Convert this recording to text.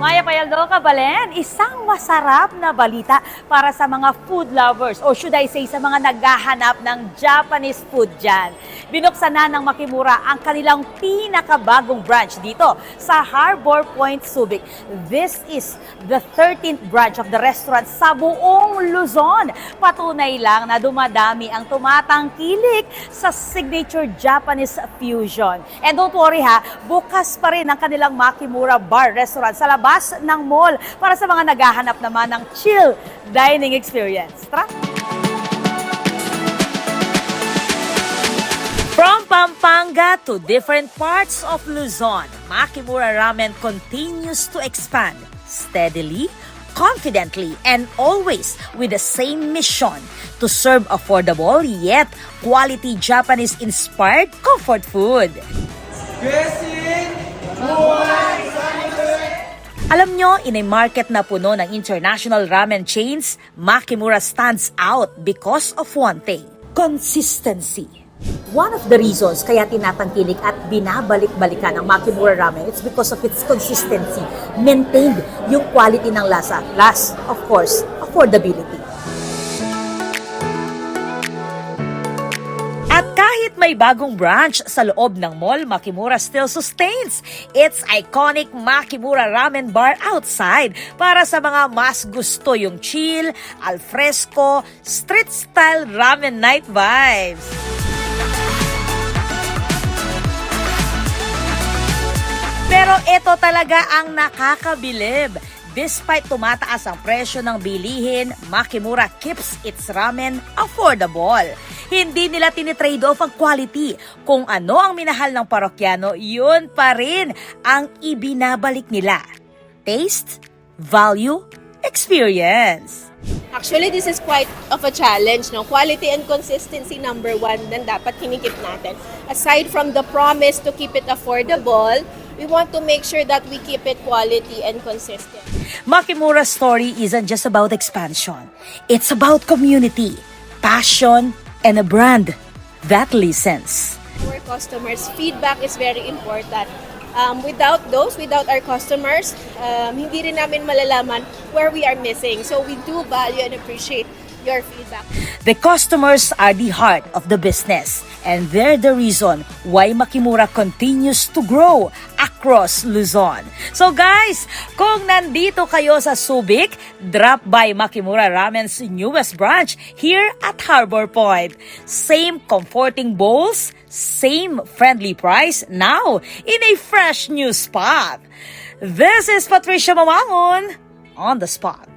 Maya Payaldo Kabalen, isang masarap na balita para sa mga food lovers or should I say sa mga naghahanap ng Japanese food dyan. Binuksan na ng Makimura ang kanilang pinakabagong branch dito sa Harbor Point, Subic. This is the 13th branch of the restaurant sa buong Luzon. Patunay lang na dumadami ang tumatangkilik sa signature Japanese fusion. And don't worry ha, bukas pa rin ang kanilang Makimura Bar Restaurant sa labas ng mall para sa mga naghahanap naman ng chill dining experience. Tara! From Pampanga to different parts of Luzon, Makimura Ramen continues to expand steadily, confidently, and always with the same mission to serve affordable yet quality Japanese-inspired comfort food. Alam nyo, in a market na puno ng international ramen chains, Makimura stands out because of one thing: consistency. One of the reasons kaya tinatangkilik at binabalik-balikan ang Makimura Ramen, it's because of its consistency. Maintained yung quality ng lasa. Last, of course, affordability. At kahit may bagong branch sa loob ng mall, Makimura still sustains its iconic Makimura Ramen Bar outside para sa mga mas gusto yung chill, alfresco, street-style ramen night vibes. Pero ito talaga ang nakakabilib. Despite tumataas ang presyo ng bilihin, Makimura keeps its ramen affordable. Hindi nila tinitrade off ang quality. Kung ano ang minahal ng parokyano, yun pa rin ang ibinabalik nila. Taste, value, experience. Actually, this is quite of a challenge, no? Quality and consistency, number one, na dapat kinikip natin. Aside from the promise to keep it affordable, we want to make sure that we keep it quality and consistent. Makimura's story isn't just about expansion. It's about community, passion, and a brand that listens. Our customers' feedback is very important. Without our customers, hindi rin namin malalaman where we are missing. So we do value and appreciate your feedback. The customers are the heart of the business, and they're the reason why Makimura continues to grow across Luzon. So guys, kung nandito kayo sa Subic, drop by Makimura Ramen's newest branch here at Harbor Point. Same comforting bowls, same friendly price, now in a fresh new spot. This is Patricia Mamangon on the spot.